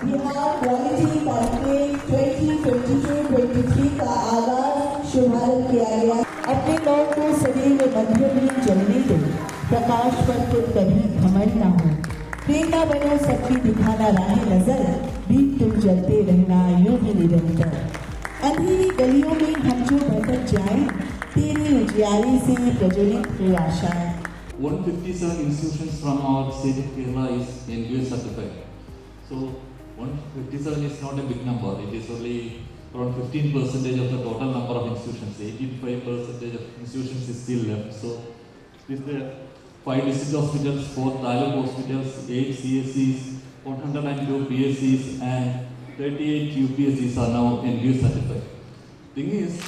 Bihar quality campaign 2022-23 का आगाज शुभारंभ किया गया। अपने लौ को सदैव मध्य में जलने दो, प्रकाश पर तो कभी घमंड ना हो। प्रेरणा बनो सबकी दिखाना राह नजर, दीप तुम जलते रहना यूं ही निरंतर। अंधेरी गलियों में हम जो भटक जाएं, तेरे उजियारे से प्रज्वलित हो आशाएं। 157 institutions from our state of Kerala is NBS certified. So 157 is not a big number. It is only around 15% of the total number of institutions. 85% of institutions is still left. So with the 5 district hospitals, 4 taluk hospitals, 8 CSCs, 102 PSCs and 38 UPSCs are now NBS certified. Thing is,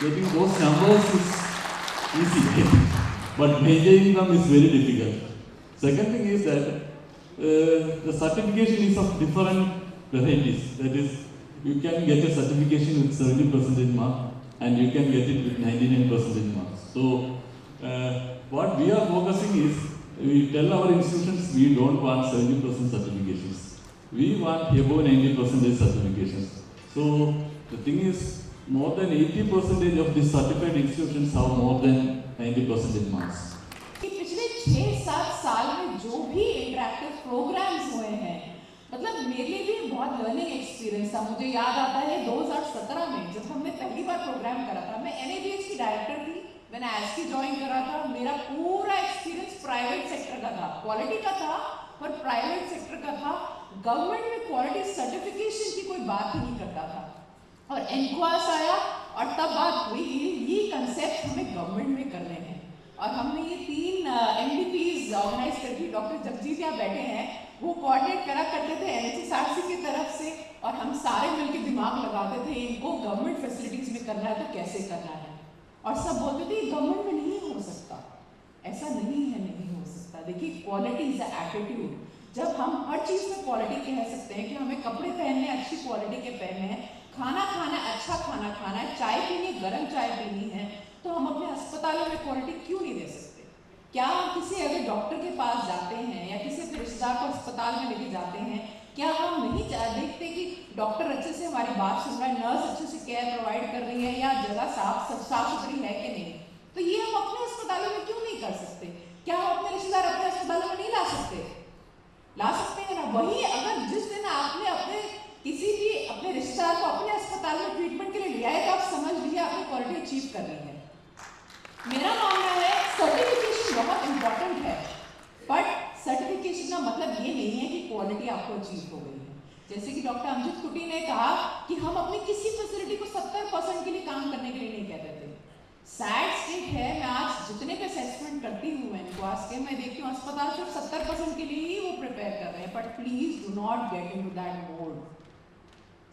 getting those numbers is easy. But maintaining them is very difficult. Second thing is that the certification is of different varieties. That is, you can get a certification with 70% mark and you can get it with 99% marks. So, what we are focusing is, we tell our institutions we don't want 70% certifications. We want above 90% certifications. So, the thing is, more than 80% of the certified institutions have more than 90% marks. कि पिछले 6-7 साल में जो भी interactive programmes हुए हैं, मतलब मेरे लिए भी बहुत लर्निंग एक्सपीरियंस था। मुझे याद आता है 2017 में जब हमने पहली बार प्रोग्राम करा था, मैं NABH की डायरेक्टर थी, मैंने ASCI ज्वाइन करा था। मेरा पूरा एक्सपीरियंस प्राइवेट सेक्टर का था, क्वालिटी का था पर प्राइवेट सेक्टर का था। गवर्नमेंट में क्वालिटी सर्टिफिकेशन की कोई बात ही नहीं करता था। और एनक्वास आया और तब बात हुई ये कंसेप्ट हमें गवर्नमेंट में करने हैं। और हमने ये 3 MDPs ऑर्गेनाइज करके, डॉक्टर जगजीत यहाँ बैठे हैं, वो कोऑर्डिनेट करा करते थे NHSRC की तरफ से, और हम सारे मिलकर दिमाग लगाते थे इनको गवर्नमेंट फैसिलिटीज में करना है तो कैसे करना है। और सब बोलते थे गवर्नमेंट में नहीं हो सकता, ऐसा नहीं है, नहीं हो सकता। देखिए, क्वालिटी इज अ एटीट्यूड। जब हम हर चीज में क्वालिटी कह सकते हैं कि हमें कपड़े पहनने अच्छी क्वालिटी के पहनने हैं, खाना खाना अच्छा खाना खाना है, चाय पीनी गर्म चाय पीनी है, तो हम अपने अस्पतालों में क्वालिटी क्यों नहीं दे सकते? क्या हम किसी अगर डॉक्टर के पास जाते हैं या किसी रिश्तेदार को अस्पताल में लेके जाते हैं, क्या हम नहीं देखते कि डॉक्टर अच्छे से हमारी बात सुन रहा है, नर्स अच्छे से केयर प्रोवाइड कर रही है, या जगह साफ सुथरी है कि नहीं? तो ये हम अपने अस्पतालों में क्यों नहीं कर सकते? क्या हम अपने रिश्तेदार अपने अस्पतालों में नहीं ला सकते? ला सकते हैं ना। वही अगर जिस दिन आपने अपने किसी भी अपने रिश्तेदार को अपने अस्पताल में ट्रीटमेंट के लिए लिया है, तो आप समझ लीजिए आपने क्वालिटी अचीव कर ली है। मेरा मानना है सर्टिफिकेशन बहुत इंपॉर्टेंट है, बट सर्टिफिकेशन का मतलब ये नहीं है कि क्वालिटी आपको अचीव हो गई है। जैसे कि डॉक्टर अमजद कुटी ने कहा कि हम अपनी किसी फैसिलिटी को 70% के लिए काम करने के लिए नहीं कहते थे। सैड स्टेट है, मैं आज जितने भी असेसमेंट करती हूँ एनक्वास के, मैं देखती हूँ अस्पताल सिर्फ 70% के लिए ही वो प्रिपेयर कर रहे हैं। But please do not get into that mode.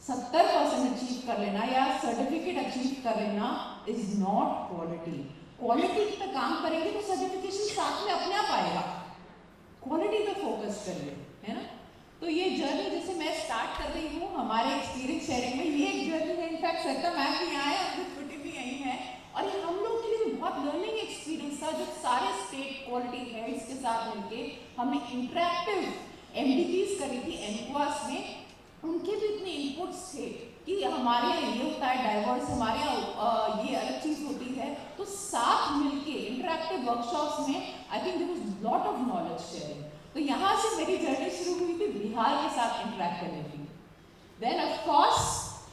70% achieve कर लेना या सर्टिफिकेट अचीव कर लेना इज नॉट क्वालिटी। क्वालिटी पे काम करेंगे तो सर्टिफिकेशन साथ में अपने आप आएगा। क्वालिटी पे फोकस करिए, है ना। तो ये जर्नी जैसे मैं स्टार्ट कर रही हूँ हमारे एक्सपीरियंस शेयरिंग में, ये एक जर्नी है। इनफैक्ट सरिता मैम भी आए, अमृत कुटी भी यही है, और ये हम लोग के लिए भी बहुत लर्निंग एक्सपीरियंस था। जो सारे स्टेट क्वालिटी हेड्स के साथ मिलके हमने इंटरैक्टिव MDPs करी थी एनक्वास में, उनके भी इतने इनपुट्स थे कि हमारे यहाँ ये होता है डाइवर्स, हमारे यहाँ ये अलग चीज़ होती है। तो साथ मिलके इंटरैक्टिव वर्कशॉप्स में I think there was lot of knowledge sharing. तो यहाँ से मेरी जर्नी शुरू हुई थी बिहार के साथ इंटरैक्ट करने की। देन ऑफ कोर्स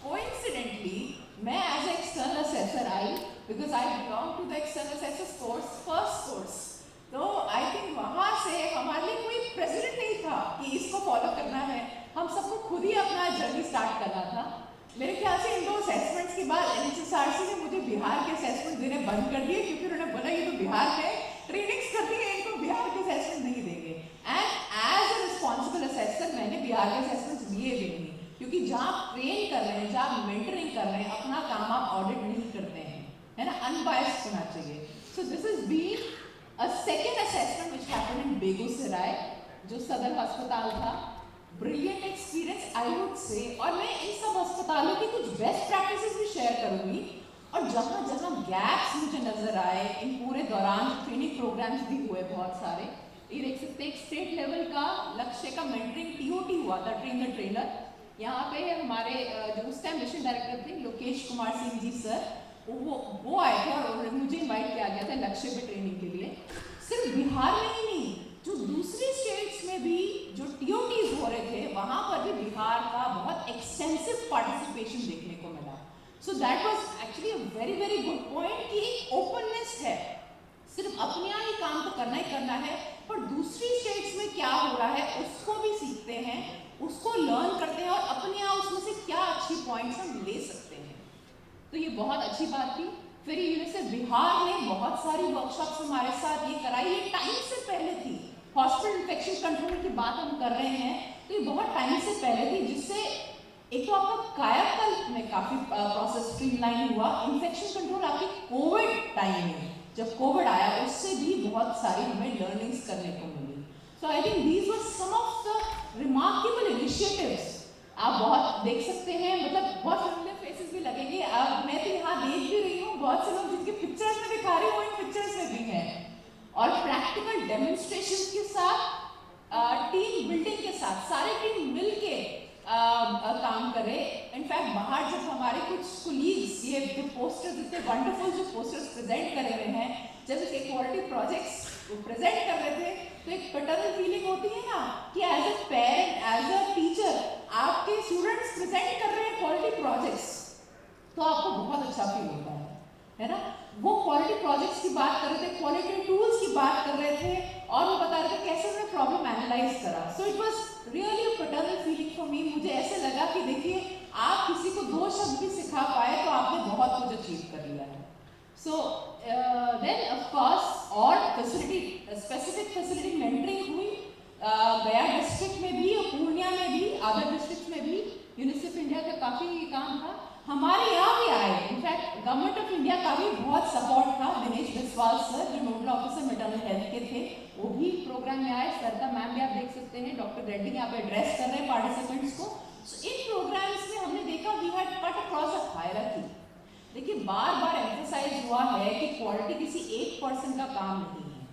कोइंसिडेंटली मैं एज ए एक्सटर्नल असेसर आई, because I belong to the external assessors course, first course. तो आई थिंक वहाँ से हमारे लिए कोई प्रेसिडेंट नहीं था कि इसको फॉलो करना है, हम सबको खुद ही अपना जर्नी स्टार्ट करना था। मेरे ख्याल से इन 2 असेसमेंट्स के बाद NHSRC ने मुझे बिहार के असेसमेंट देने बंद कर दिए, क्योंकि उन्होंने बोला ये तो बिहार में ट्रेनिंग्स करती है, इनको बिहार के असेसमेंट नहीं देंगे। And as a responsible assessor मैंने बिहार के असेसमेंट्स लिए भी नहीं, क्योंकि जहाँ आप ट्रेन कर रहे हैं, जहाँ आप मेंटरिंग कर रहे हैं, अपना काम आप ऑडिट नहीं करते हैं, है ना, अनबायस्ड होना चाहिए। So this is been a second assessment which happened in Begusarai, जो सदर अस्पताल था। Brilliant experience I would say, और मैं इन सब अस्पतालों की कुछ बेस्ट प्रैक्टिसेस भी शेयर करूंगी, और जहाँ जहाँ गैप्स मुझे नजर आए इन पूरे दौरान ट्रेनिंग प्रोग्राम्स भी हुए बहुत सारे, ये देख सकते हैं एक स्टेट लेवल का लक्ष्य का मेंटरिंग टीओटी हुआ था, ट्रेन द ट्रेनर। यहाँ पे हमारे जो उस टाइम मिशन डायरेक्टर थे लोकेश कुमार सिंह जी सर, वो आए थे और मुझे इनवाइट किया गया था लक्ष्य पे ट्रेनिंग के लिए। सिर्फ बिहार में ही नहीं, जो दूसरी स्टेट्स में भी जो टीओटीज हो रहे थे वहाँ पर भी बिहार का बहुत एक्सटेंसिव पार्टिसिपेशन देखने को मिला। So that was actually a very very good point कि ओपननेस है, सिर्फ अपने यहाँ ही काम तो करना ही करना है, पर दूसरी स्टेट्स में क्या हो रहा है उसको भी सीखते हैं, उसको लर्न करते हैं और अपने यहाँ उसमें से क्या अच्छी पॉइंट्स हम ले सकते हैं। तो ये बहुत अच्छी बात थी। फिर यूनिसेफ बिहार ने बहुत सारी वर्कशॉप्स हमारे साथ ये कराई, ये टाइम से पहले थी। हॉस्पिटल इन्फेक्शन कंट्रोल की बात हम कर रहे हैं तो ये बहुत टाइम से पहले थी, जिससे एक तो आपका कायाकल्प में काफी प्रोसेस स्ट्रीमलाइन हुआ। इन्फेक्शन कंट्रोल आपकी कोविड टाइम में जब कोविड आया उससे भी बहुत सारी हमें लर्निंग्स करने को मिली। So I think these were some of the remarkable initiatives. आप बहुत देख सकते हैं, मतलब बहुत फैमिलियर फेसेस भी लगेंगे। अब मैं तो यहाँ देख भी रही हूँ बहुत से लोग जिनके पिक्चर्स में दिखा रही हूँ, इन पिक्चर्स में भी हैं। और प्रैक्टिकल डेमोन्स्ट्रेशन के साथ टीम बिल्डिंग के साथ सारी टीम मिल के काम करे। इनफैक्ट बाहर जब हमारे कुछ कोलीग्स ये जो पोस्टर्स इतने वंडरफुल जो पोस्टर्स प्रेजेंट कर रहे हैं, जब इसके क्वालिटी प्रोजेक्ट्स प्रेजेंट कर रहे थे तो एक पैटर्नल फीलिंग होती है ना कि as a parent as a teacher आपके स्टूडेंट्स प्रेजेंट कर रहे हैं क्वालिटी प्रोजेक्ट्स, तो आपको बहुत अच्छा फील होता है ना। वो क्वालिटी प्रोजेक्ट्स की बात कर रहे थे, क्वालिटी टूल्स की बात कर रहे थे और वो बता रहे थे कैसे उन्होंने प्रॉब्लम एनालाइज करा। So it was really a paternal feeling for me. मुझे ऐसे लगा कि देखिए आप किसी को 2 शब्द भी सिखा पाए तो आपने बहुत कुछ अचीव कर लिया है। सो देन ऑफ कोर्स और फैसिलिटी स्पेसिफिक फैसिलिटी मेंटरिंग हुई गया डिस्ट्रिक्ट में भी और पूर्णिया में भी, अदर डिस्ट्रिक्ट में भी यूनिसेफ इंडिया का काफ़ी काम था। हमारे यहाँ भी आए, इनफैक्ट गवर्नमेंट ऑफ इंडिया का भी बहुत सपोर्ट था। दिनेश बिस्वाल सर जो नोडल ऑफिसर मैटरनल हेल्थ के थे वो भी प्रोग्राम में आए। सर का मैम भी आप देख सकते हैं, डॉक्टर रेड्डी यहाँ पे एड्रेस कर रहे हैं पार्टिसिपेंट्स को। इन प्रोग्राम्स में हमने देखा we had cut across a hierarchy. देखिए बार बार एम्फसाइज हुआ है कि क्वालिटी किसी एक पर्सन का काम नहीं है,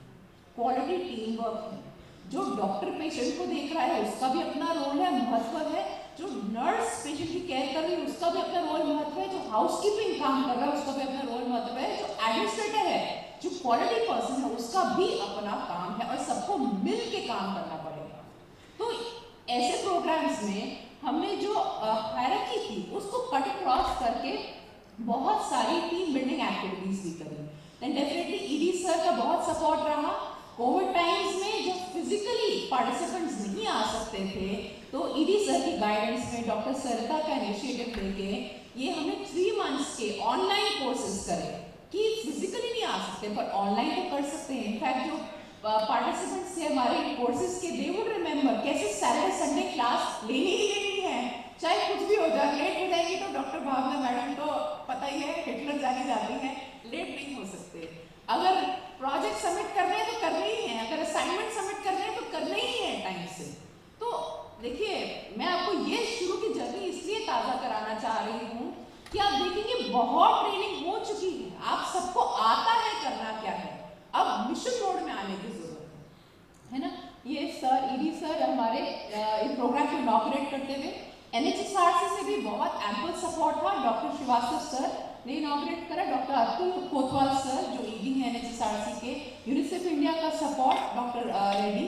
क्वालिटी टीम वर्क है। जो डॉक्टर पेशेंट को देख रहा है उसका भी अपना रोल है, महत्व है। जो नर्स पेशेंट की केयर कर रही है उसका भी अपना रोल महत्व है। जो हाउसकीपिंग काम कर रहा है उसका भी अपना रोल महत्व है। जो एडमिनिस्ट्रेटर है, जो क्वालिटी पर्सन है, उसका भी अपना काम है और सबको मिल के काम करना पड़ेगा। तो ऐसे प्रोग्राम्स में हमने जो हायरार्की थी उसको कट क्रॉस करके बहुत सारी टीम बिल्डिंग एक्टिविटीज भी करी। देन डेफिनेटली ईडी सर का बहुत सपोर्ट रहा। कोविड टाइम्स में जब फिजिकली पार्टिसिपेंट्स नहीं आ सकते थे तो ईडी सर की गाइडेंस में डॉक्टर सरिता का इनिशिएटिव लेके ये हमने 3 मंथ्स के ऑनलाइन कोर्सेज करे कि फिजिकली नहीं आ सकते पर ऑनलाइन तो कर सकते हैं। इनफैक्ट जो पार्टिसिपेंट्स थे हमारे कोर्सेज के, दे वुड रिमेंबर कैसे सैटरडे संडे क्लास लेनी ही लेनी है, चाहे कुछ भी हो जाए। लेट हो जाएगी तो डॉक्टर भावना मैडम तो पता ही है हिटलर जानी जाती हैं, लेट नहीं हो सकते। अगर प्रोजेक्ट सबमिट कर रहे हैं तो करने ही है, अगर असाइनमेंट सबमिट कर रहे हैं तो करने ही है टाइम से। तो देखिए मैं आपको ये शुरू की जर्नी इसलिए ताज़ा कराना चाह रही हूँ कि आप देखेंगे बहुत ट्रेनिंग हो चुकी है, आप सबको आता है करना क्या है, अब मिशन मोड में आने की जरूरत है ना। ये सर ईडी सर हमारे इस प्रोग्राम को इनॉग्रेट करते हुए एनएचएसआरसी से भी बहुत एम्पल सपोर्ट था। डॉक्टर श्रीवास्तव सर ने इनॉग्रेट करा, डॉक्टर अतुल कोतवाल सर जो ईडी है एनएचएसआरसी के, यूनिसेफ इंडिया का सपोर्ट डॉक्टर रेड्डी,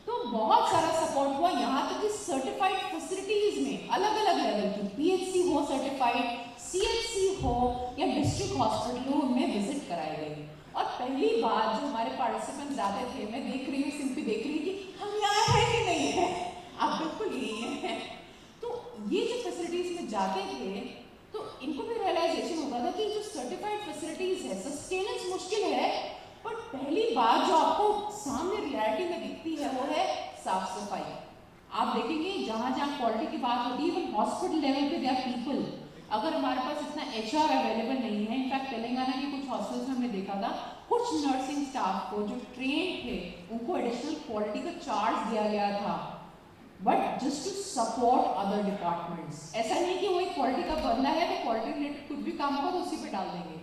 तो बहुत सारा सपोर्ट हुआ। यहाँ तक कि सर्टिफाइड फैसिलिटीज में अलग अलग लेवल की पीएचसी हो सर्टिफाइड, सीएचसी हो या डिस्ट्रिक्ट हॉस्पिटल हो, उनमें विजिट कराई गई। और पहली बार जो हमारे पार्टिसिपेंट जाते थे, मैं देख रही हूँ सिंपली देख रही कि हम यहाँ है कि नहीं है, आप बिल्कुल यही है। तो ये जो फैसिलिटीज में जाते थे तो इनको भी रियलाइजेशन होता था कि जो सर्टिफाइड फैसिलिटीज है सस्टेनेंस मुश्किल है, पर पहली बार जो आपको सामने रियलिटी में दिखती है वो है साफ सफाई। आप देखेंगे जहाँ जहाँ क्वालिटी की बात होती है, इवन हॉस्पिटल लेवल पे दे आर पीपल, अगर हमारे पास इतना एचआर अवेलेबल नहीं है, इनफैक्ट तेलंगाना के कुछ हॉस्पिटल्स में हमने देखा था कुछ नर्सिंग स्टाफ को जो ट्रेन थे उनको एडिशनल क्वालिटी का चार्ज दिया गया था, but just to support other departments. ऐसा नहीं कि वो एक क्वालिटी का बंदा है तो क्वालिटी रिलेटेड कुछ भी काम होगा तो उसी पे डाल देंगे,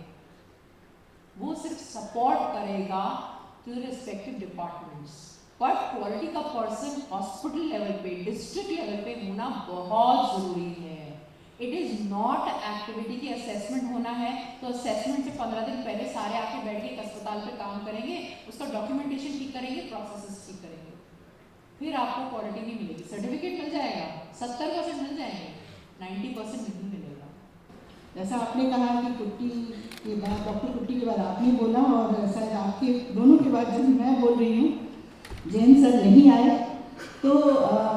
वो सिर्फ सपोर्ट करेगा to the respective departments. But quality का पर्सन हॉस्पिटल लेवल पे, डिस्ट्रिक्ट लेवल पे होना बहुत ज़रूरी है। इट इज़ नॉट एक्टिविटी की असेसमेंट होना है तो असेसमेंट से 15 दिन पहले सारे आके बैठ के एक अस्पताल पे काम करेंगे, उसका डॉक्यूमेंटेशन ठीक करेंगे, प्रोसेसेस ठीक करेंगे, फिर आपको क्वालिटी नहीं मिलेगी। सर्टिफिकेट मिल जाएगा, 70% मिल जाएंगे, 90% नहीं मिलेगा। जैसा आपने कहा कि कुट्टी के बाद, डॉक्टर कुट्टी के बाद आपने बोला, और शायद आपके दोनों के बाद जब मैं बोल रही हूँ, जैन सर नहीं आए, तो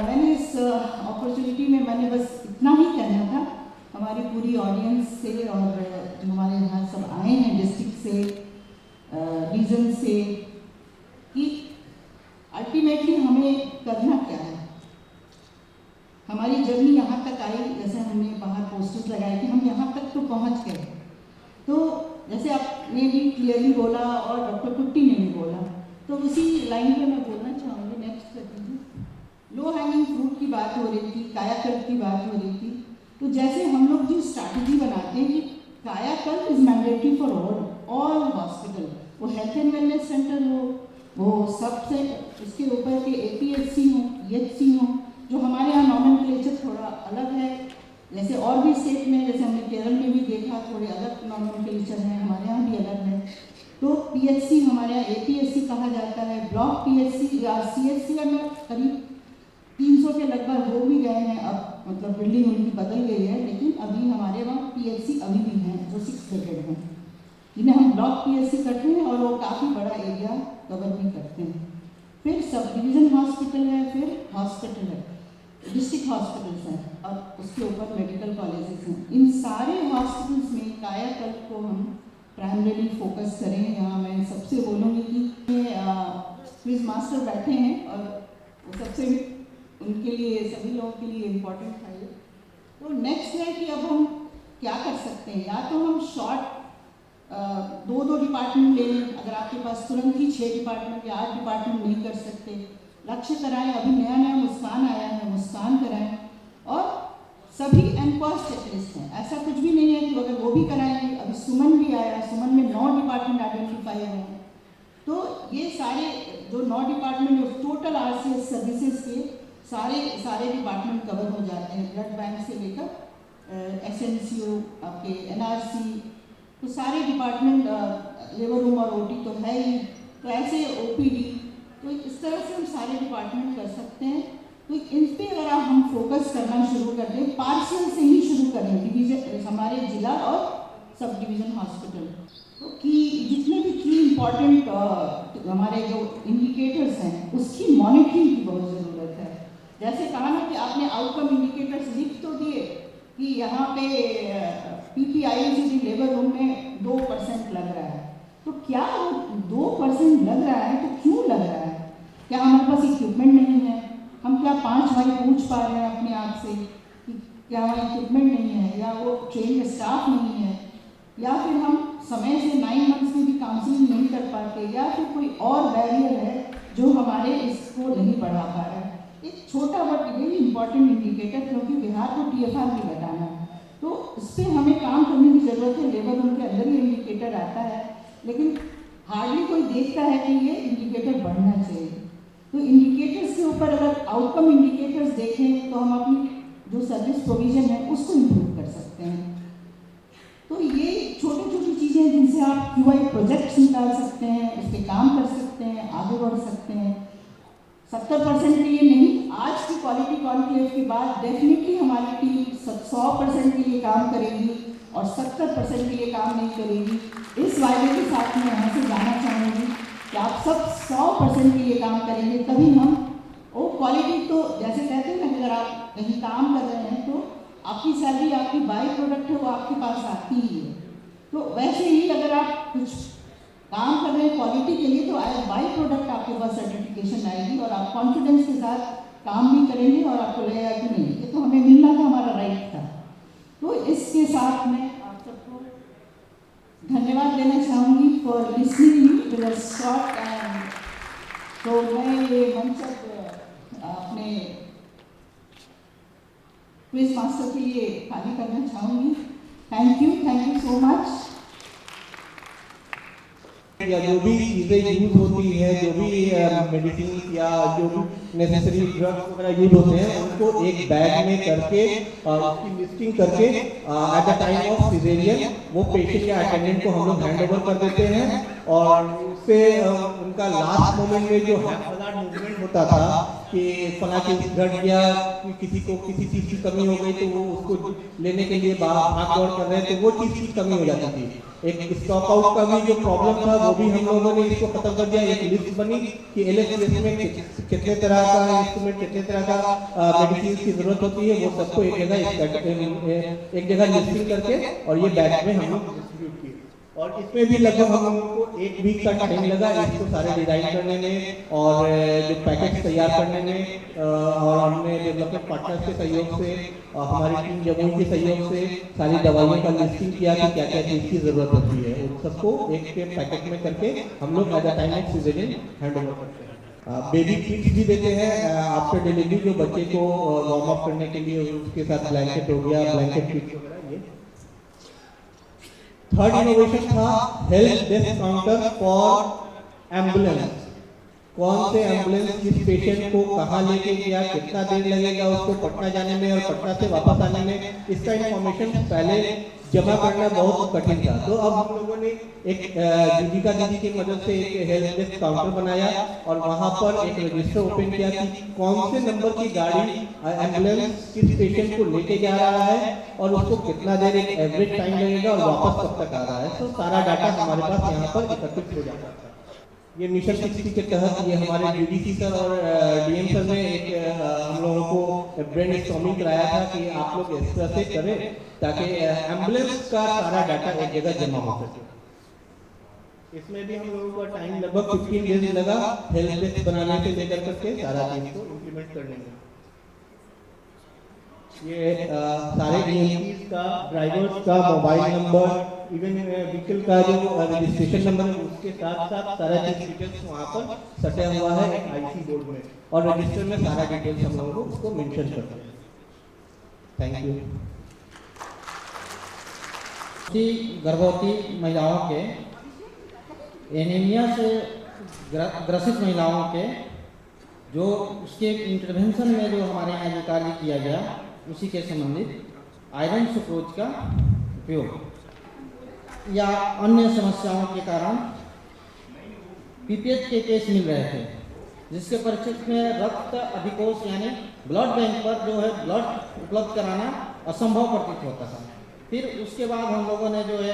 मैंने इस अपॉर्चुनिटी में मैंने बस इतना ही कहना था हमारी पूरी ऑडियंस से, और जो हमारे यहाँ सब आए हैं डिस्ट्रिक्ट से, रीजन से, कि अल्टीमेटली हमें करना क्या है। हमारी जर्नी यहाँ तक आई, जैसे हमने बाहर पोस्टर्स लगाए कि हम यहाँ तक तो पहुँच गए, तो जैसे आपने भी क्लियरली बोला और डॉक्टर कुट्टी ने भी बोला, तो उसी लाइन पे मैं बोलना चाहूँगी। नेक्स्ट लो हैंगिंग फ्रूट की बात हो रही थी, कायाकल्प की बात हो रही थी, तो जैसे हम लोग जो स्ट्रैटेजी बनाते हैं कि कायाकल्प is mandatory for all hospital, वो हेल्थ एंड वेलनेस सेंटर हो, वो सबसे उसके ऊपर के APHC हो, EHC हो, जो हमारे यहाँ नॉमेनक्लेचर थोड़ा अलग है, जैसे और भी स्टेट में, जैसे हमने केरल में भी देखा थोड़े अलग नॉमेनक्लेचर हैं, हमारे यहाँ भी अलग है। तो PHC हमारे यहाँ APHC कहा जाता है, ब्लॉक PHC या CHC में करीब 300 के लगभग हो भी गए हैं अब, मतलब बिल्डिंग उनकी बदल गई है, लेकिन अभी हमारे वहाँ PHC अभी भी हैं जो 6 बेडेड हैं, जिन्हें हम ब्लॉक PHC करते हैं, और वो काफ़ी बड़ा एरिया कवर भी करते हैं। फिर सब डिवीज़न हॉस्पिटल है, फिर हॉस्पिटल है, डिस्ट्रिक्ट हॉस्पिटल्स हैं, और उसके ऊपर मेडिकल कॉलेजेस हैं। इन सारे हॉस्पिटल्स में कायाकल्प को हम प्राइमरीली फोकस करें। यहाँ मैं सबसे बोलूँगी कि क्विज मास्टर बैठे हैं, और वो सबसे उनके लिए, सभी लोगों के लिए इम्पोर्टेंट है ये। तो नेक्स्ट है कि अब हम क्या कर सकते हैं, या तो हम शॉर्ट 2 डिपार्टमेंट ले लें, अगर आपके पास तुरंत ही 6 डिपार्टमेंट या 8 डिपार्टमेंट नहीं कर सकते, लक्ष्य कराएं, अभी नया नया मुस्कान आया है, मुस्कान कराएं, और सभी एनकॉस चेकलिस्ट हैं, ऐसा कुछ भी नहीं है कि अगर वो भी कराएंगे, अभी सुमन भी आया, सुमन में 9 डिपार्टमेंट आइडेंटिफाई हुए हैं, तो ये सारे जो 9 डिपार्टमेंट टोटल RCS सर्विसेज के सारे डिपार्टमेंट कवर हो जाते हैं, ब्लड बैंक से लेकर SNCO, आपके NRC, तो सारे डिपार्टमेंट, लेबर रूम और OT तो है ही, तो ऐसे OPD, तो इस तरह से हम सारे डिपार्टमेंट कर सकते हैं। तो इन पे अगर हम फोकस करना शुरू कर दें, पार्शियल से ही शुरू करें, डिवीजन हमारे जिला और सब डिवीज़न हॉस्पिटल, तो कि जितने भी की इम्पॉर्टेंट हमारे जो इंडिकेटर्स हैं उसकी मॉनिटरिंग की बहुत ज़रूरत है। जैसे कहा ना कि आपने आउटकम इंडिकेटर्स लिख तो दिए कि यहाँ पे PPICD लेबर रूम में 2% लग रहा है, तो क्या वो 2% लग रहा है तो क्यों लग रहा है? क्या हमारे पास इक्विपमेंट नहीं है? हम क्या 5 भाई पूछ पा रहे हैं अपने आप से कि क्या वहाँ इक्विपमेंट नहीं है, या वो ट्रेन स्टाफ नहीं है, या फिर हम समय से 9 मंथ्स में भी काउंसलिंग नहीं कर पाते, या फिर कोई और बैरियर है जो हमारे इसको नहीं बढ़ा पा रहा है। एक छोटा बट वेरी इंपॉर्टेंट इंडिकेटर, क्योंकि बिहार को TFR भी बताना है, तो इस पर हमें काम करने की ज़रूरत है। लेबर रूम के अंदर ही इंडिकेटर आता है, लेकिन हार्डली कोई देखता है कि ये इंडिकेटर बढ़ना चाहिए। तो इंडिकेटर्स के ऊपर अगर आउटकम इंडिकेटर्स देखें तो हम अपनी जो सर्विस प्रोविजन है उसको इम्प्रूव कर सकते हैं। तो ये छोटी छोटी चीज़ें हैं जिनसे आप QI प्रोजेक्ट्स निकाल सकते हैं, उस पर काम कर सकते हैं, आगे बढ़ सकते हैं। 70% के लिए नहीं, आज की क्वालिटी कॉन्क्लेव के बाद डेफिनेटली हमारी टीम 100% के लिए काम करेगी और 70% के लिए काम नहीं करेगी। इस वायदे के साथ मैं यहाँ से जाना चाहूँगी कि आप सब 100% के लिए काम करेंगे, तभी हम वो क्वालिटी, तो जैसे कहते हैं ना, अगर आप कहीं काम कर रहे हैं तो आपकी सैलरी, आपकी बाई प्रोडक्ट है वो आपके पास आती ही है। तो वैसे ही अगर आप कुछ काम कर रहे हैं क्वालिटी के लिए, तो बाई प्रोडक्ट आपके पास सर्टिफिकेशन आएगी और आप कॉन्फिडेंस के साथ काम भी करेंगे और आपको लगेगा कि नहीं, ये तो हमें मिलना था, हमारा राइट था। तो इसके साथ मैं आप सबको धन्यवाद देना चाहूँगी for listening to the short time. तो मैं ये मंच अपने क्विज मास्टर के लिए खाली करना चाहूँगी। Thank you so much. या जो भी चीज़ें यूज होती हैं, जो भी मेडिसिन या जो भी नेसेसरी ड्रग्स वगैरह यूज होते हैं, उनको एक बैग में करके उसकी लिस्टिंग करके at the time of caesarean वो पेशेंट या अटेंडेंट को हम लोग हैंड ओवर कर देते हैं। और उससे उनका लास्ट मोमेंट में जो हज़ार्ड मूवमेंट होता था कि फला चीज घट गया, किसी को किसी चीज़ की कमी हो गई तो वो उसको लेने के लिए भाग दौड़ कर रहे हैं, तो वो चीज़ की कमी हो जाती थी। एक स्टॉक आउट का भी जो प्रॉब्लम था वो भी हम लोगों ने इसको खत्म कर दिया। एक लिस्ट बनी कि LFCS में कितने तरह का इंस्ट्रूमेंट, कितने तरह का मेडिसिन की जरूरत होती है, वो सबको एक जगह लिस्टिंग करके और ये बैच में हम लोग डिस्ट्रीब्यूट किए। और इसमें भी लगभग हम लोगों को 1 वीक का टाइम लगा इसको सारे डिजाइन करने में और जो पैकेज तैयार करने में। और हमने डेवलपमेंट पार्टनर्स के सहयोग से, हमारी टीम जमुई के सहयोग से सारी दवाइयों का लिस्टिंग किया कि क्या क्या चीज़ की ज़रूरत होती है, उन सबको एक के पैकेट में करके हम लोग at the time of caesarean hand over करते हैं। बेबी किट्स भी देते हैं आफ्टर डिलीवरी, जो बच्चे को वार्म अप करने के लिए उसके साथ ब्लैंकेट हो गया, ब्लैंकेट किट वगैरह। ये थर्ड इनोवेशन था health desk counter for ambulance. कौन से एम्बुलेंस किस पेशेंट को कहाँ लेके गया, कितना देर लगेगा उसको पटना जाने में और पटना से वापस आने में, इसका इंफॉर्मेशन पहले जमा करना बहुत कठिन था। तो अब हम लोगों ने एक जीविका दीदी की मदद से एक हेल्थ डेस्क काउंटर बनाया और वहाँ पर एक रजिस्टर ओपन किया कि कौन से नंबर की गाड़ी एम्बुलेंस किस पेशेंट को लेके जा रहा है और उसको कितना देर एक एवरेज टाइम लगेगा और वापस कब तक आ रहा है। तो सारा डाटा हमारे पास यहाँ पर एकत्रित हो जाता था। ये मिशन 60 के तहत ये हमारे DDC सर और DM सर ने एक हम लोगों को ब्रेन स्टॉर्मिंग कराया था कि आप लोग इस तरह से करें ताकि एम्बुलेंस का सारा डाटा एक जगह जमा हो सके। इसमें भी हम लोगों का टाइम लगभग 15 डेज लगा हेल्थ डेस्क बनाने से लेकर करके सारा चीज को इम्प्लीमेंट करने में। ये सारे EMTs का, ड्राइवर्स का मोबाइल नंबर, इवन व्हीकल का जो रजिस्ट्रेशन नंबर है उसके साथ साथ सारा चीज डिटेल्स वहाँ पर सटा हुआ है एक IC बोर्ड में और रजिस्टर में सारा डिटेल्स हम लोगों को उसको मेंशन करते हैं। Thank you. गर्भवती महिलाओं के, एनीमिया से ग्रसित महिलाओं के जो उसके इंटरवेंशन में जो हमारे यहाँ जो कार्य किया गया उसी के संबंधित आयरन सुक्रोज का उपयोग या अन्य समस्याओं के कारण PPH के केस मिल रहे थे, जिसके परिप्रेक्ष्य में रक्त अधिकोष यानी ब्लड बैंक पर जो है ब्लड उपलब्ध कराना असंभव प्रतीत होता था। फिर उसके बाद हम लोगों ने जो है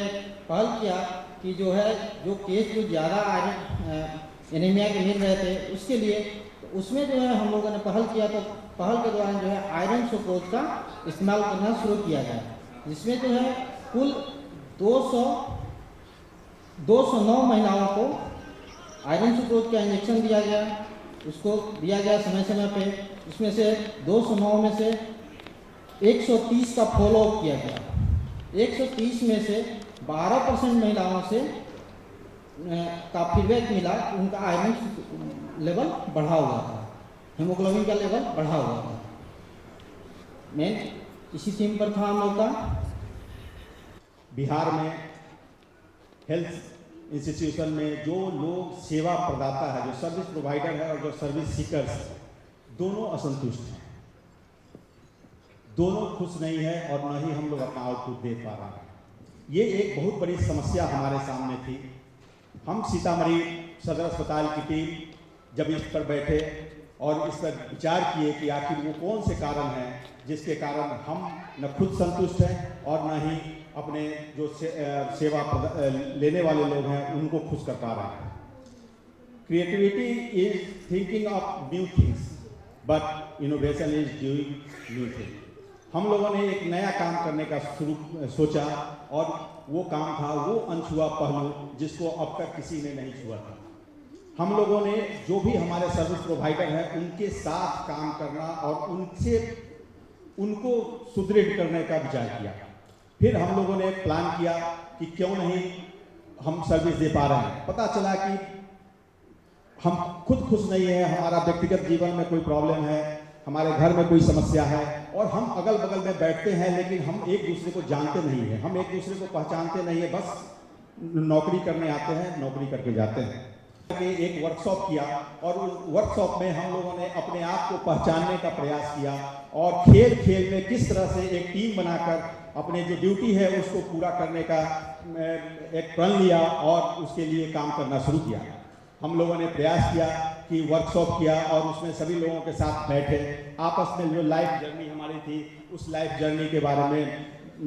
पहल किया कि जो है जो केस जो ज़्यादा आयरन एनीमिया के मिल रहे थे उसके लिए उसमें जो है हम लोगों ने पहल किया। तो पहल के दौरान जो है आयरन सुक्रोज का इस्तेमाल करना शुरू किया गया, जिसमें जो है कुल 209 महिलाओं को आयरन सुक्रोज का इंजेक्शन दिया गया, उसको दिया गया समय समय पे। उसमें से 209 में से 130 का फॉलोअप किया गया। 130 में से 12% महिलाओं से का फीडबैक मिला कि उनका आयरन लेवल बढ़ा हुआ था, हेमोग्लोबिन का लेवल बढ़ा हुआ था। मेन इसी थीम पर था हम लोग का। बिहार में हेल्थ इंस्टीट्यूशन में जो लोग सेवा प्रदाता है, जो सर्विस प्रोवाइडर है और जो सर्विस सीकर्स, दोनों असंतुष्ट हैं, दोनों खुश नहीं है और न ही हम लोग अपना आउटपुट दे पा रहे हैं। ये एक बहुत बड़ी समस्या हमारे सामने थी। हम सीतामढ़ी सदर अस्पताल की टीम जब इस पर बैठे और इस पर विचार किए कि आखिर वो कौन से कारण हैं जिसके कारण हम न खुद संतुष्ट हैं और न ही अपने जो सेवा लेने वाले लोग हैं उनको खुश कर पा रहे हैं। Creativity is thinking of new things but innovation is doing new thing. हम लोगों ने एक नया काम करने का सोचा और वो काम था वो अनछुआ पहलू जिसको अब तक किसी ने नहीं छुआ था। हम लोगों ने जो भी हमारे सर्विस प्रोवाइडर हैं उनके साथ काम करना और उनको सुदृढ़ करने का विचार किया। फिर हम लोगों ने प्लान किया कि क्यों नहीं हम सर्विस दे पा रहे हैं। पता चला कि हम खुद खुश नहीं है, हमारा व्यक्तिगत जीवन में कोई प्रॉब्लम है, हमारे घर में कोई समस्या है और हम अगल बगल में बैठते हैं लेकिन हम एक दूसरे को जानते नहीं हैं, हम एक दूसरे को पहचानते नहीं है। बस नौकरी करने आते हैं, नौकरी करके जाते हैं। एक वर्कशॉप किया और उस वर्कशॉप में हम लोगों ने अपने आप को पहचानने का प्रयास किया और खेल खेल में किस तरह से एक टीम बनाकर अपने जो ड्यूटी है उसको पूरा करने का एक प्रण लिया और उसके लिए काम करना शुरू किया। हम लोगों ने प्रयास किया कि वर्कशॉप किया और उसमें सभी लोगों के साथ बैठे, आपस में जो लाइफ जर्नी हमारी थी उस लाइफ जर्नी के बारे में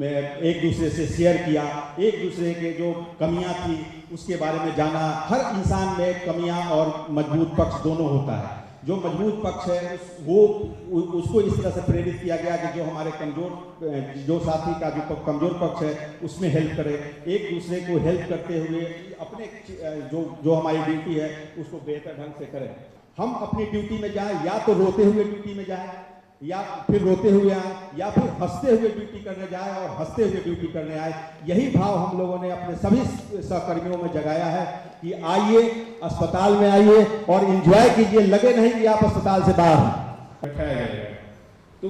एक दूसरे से शेयर किया, एक दूसरे के जो कमियां थी उसके बारे में जाना। हर इंसान में कमियां और मजबूत पक्ष दोनों होता है। जो मजबूत पक्ष है उसको इस तरह से प्रेरित किया गया कि जो हमारे कमज़ोर जो साथी का जो कमज़ोर पक्ष है उसमें हेल्प करे, एक दूसरे को हेल्प करते हुए अपने जो हमारी ड्यूटी है उसको बेहतर ढंग से करें। हम अपनी ड्यूटी में जाएं, या तो रोते हुए ड्यूटी में जाएं या फिर रोते हुए आए या फिर हंसते हुए ड्यूटी करने जाए और हंसते हुए ड्यूटी करने आए। यही भाव हम लोगों ने अपने सभी सहकर्मियों में जगाया है कि आइए अस्पताल में आइए और एंजॉय कीजिए, लगे नहीं कि आप अस्पताल से बाहर बैठाया जाएगा। तो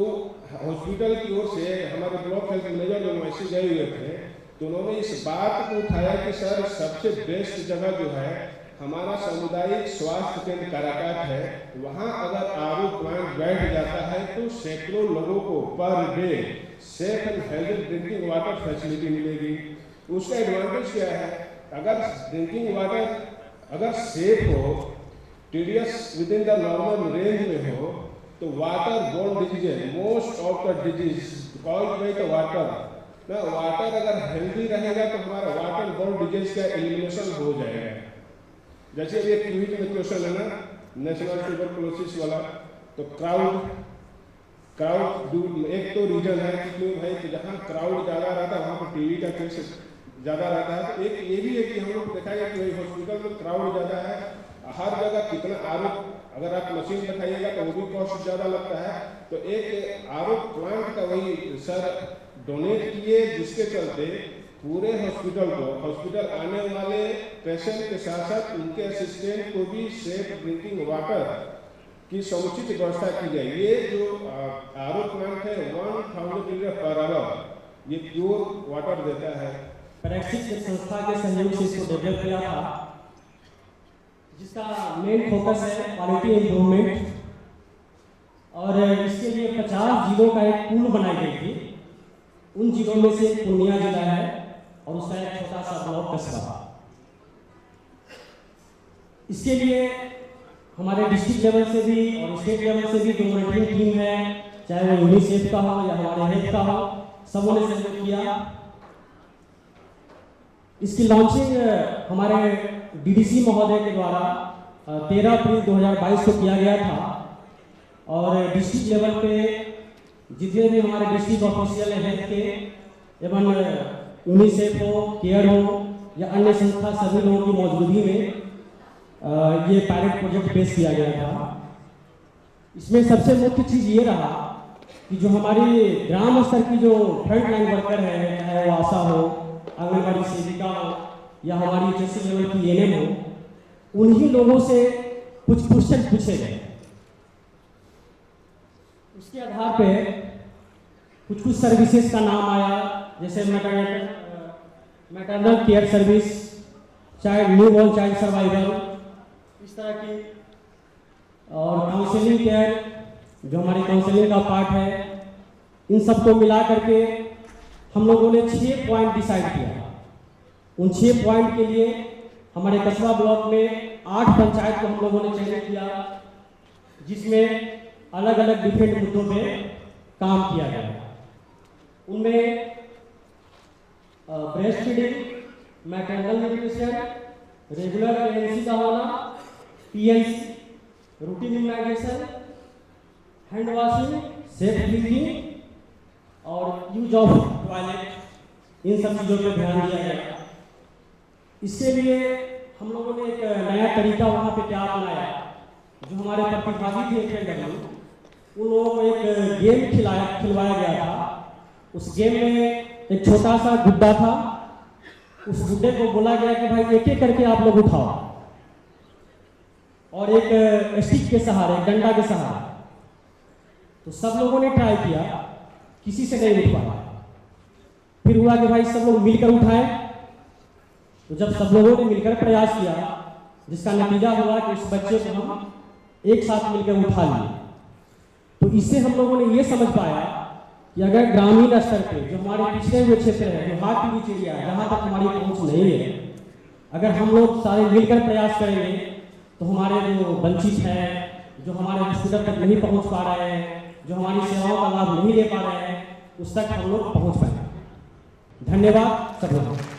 हॉस्पिटल की ओर से हमारे ब्लॉक हेल्थ मैनेजर जो मैसेज गए हुए थे तो उन्होंने इस बात को उठाया कि सर सबसे बेस्ट जगह जो है हमारा सामुदायिक स्वास्थ्य केंद्र काराकाट है, वहाँ अगर आरओ प्लांट बैठ जाता है तो सैकड़ों लोगों को per day safe and healthy drinking water facility मिलेगी। उसका एडवांटेज क्या है, अगर ड्रिंकिंग वाटर अगर सेफ हो, TDS with in the normal range में हो, तो water borne disease most of the disease called by the water ना, वाटर अगर हेल्दी रहेगा तो हमारा वाटर बोर्न डिजीज का एलिमिनेशन हो जाएगा। जैसे अभी एक क्विज में क्वेश्चन है ना नेशनल ट्यूबरकुलोसिस वाला, तो क्राउड एक तो रीजन है कि क्यों भाई, तो जहाँ क्राउड ज़्यादा रहता है वहाँ पर टीबी का केस ज़्यादा रहता है। तो एक ये भी है कि हम लोग देखा गया कि हॉस्पिटल में क्राउड ज़्यादा है, हर जगह कितना आरोप अगर आप मशीन दिखाइएगा तो वो भी कॉस्ट ज़्यादा लगता है। तो एक आरोप प्लांट का वही सर डोनेट किए, जिसके चलते पूरे हॉस्पिटल आने वाले पेशेंट के साथ साथ उनके असिस्टेंट को भी सेफ ड्रिंकिंग वाटर की समुचित व्यवस्था की जाए। ये जो आरओ प्लांट है 1000 लीटर पर आवर ये प्योर वाटर देता है। पैराक्सिस संस्था के सहयोग से इसको डेवलप किया था, जिसका मेन फोकस है क्वालिटी इम्प्रूवमेंट, और इसके लिए 50 जिलों का एक पूल बनाई गई थी। उन जिलों में से पूर्णिया जिला है और उसका एक छोटा सा ब्लॉक कस्बा। इसके लिए हमारे डिस्ट्रिक्ट लेवल से भी और स्टेट लेवल से भी जो मॉनिटरिंग टीम है, चाहे वो यूनिसेफ का हो या हमारे हेल्थ का हो, सबों ने सहयोग किया। इसकी लॉन्चिंग हमारे डीडीसी महोदय के द्वारा 13 अप्रैल 2022 को किया गया था, और डिस्ट्रिक्ट लेवल पे जितने भी हमारे डिस्ट्रिक्ट ऑफिशियल हेल्थ के एवं यूनिसेफ हो, केयर हो या अन्य संस्था, सभी लोगों की मौजूदगी में ये पायलट प्रोजेक्ट पेश किया गया था। इसमें सबसे मुख्य चीज़ ये रहा कि जो हमारी ग्राम स्तर की जो फ्रंट लाइन वर्कर है, चाहे वो आशा हो, आंगनबाड़ी सेविका हो या हमारी टीसी लेवल की एएनएम हो, उन्हीं लोगों से कुछ क्वेश्चन पूछे गए। उसके आधार पे कुछ सर्विसेज का नाम आया, जैसे maternal care service, child newborn child survival, इस तरह की, और काउंसलिंग केयर जो हमारी काउंसलिंग का पार्ट है, इन सबको मिला करके हम लोगों ने 6 पॉइंट डिसाइड किया। उन 6 पॉइंट के लिए हमारे कस्बा ब्लॉक में 8 पंचायत को हम लोगों ने चयनित किया, जिसमें अलग अलग डिफरेंट मुद्दों पे काम किया गया। उनमें breast feeding, maternal nutrition, regular pregnancy का होना, PNC, routine immunization, hand washing, safe drinking और यूज ऑफ टॉयलेट, इन सब चीज़ों पर ध्यान दिया गया। इसके लिए हम लोगों ने एक नया तरीका वहाँ पे क्या अपनाया, जो हमारे प्रतिभागी थे FLW, उन लोगों को एक गेम खिलवाया गया था। उस गेम में एक छोटा सा गुड्डा था, उस गुड्डे को बोला गया कि भाई एक एक करके आप लोग उठाओ, और एक स्टिक के सहारे, डंडा के सहारे। तो सब लोगों ने ट्राई किया, किसी से नहीं उठ पाया। फिर हुआ कि भाई सब लोग मिलकर उठाए, तो जब सब लोगों ने मिलकर प्रयास किया, जिसका नतीजा हुआ कि उस बच्चे को हम एक साथ मिलकर उठा लिए। तो इससे हम लोगों ने ये समझ पाया कि अगर ग्रामीण स्तर पे जो हमारे पिछड़े हुए क्षेत्र है, जो हार्ट टू रीच एरिया है, जहाँ तक हमारी पहुँच नहीं है, अगर हम लोग सारे मिलकर प्रयास करेंगे तो हमारे जो वंचित हैं, जो हमारे हॉस्पिटल तक नहीं पहुँच पा रहे हैं, जो हमारी सेवाओं का लाभ नहीं ले पा रहे हैं, उस तक हम लोग पहुँच पाएंगे। धन्यवाद सब लोगों को।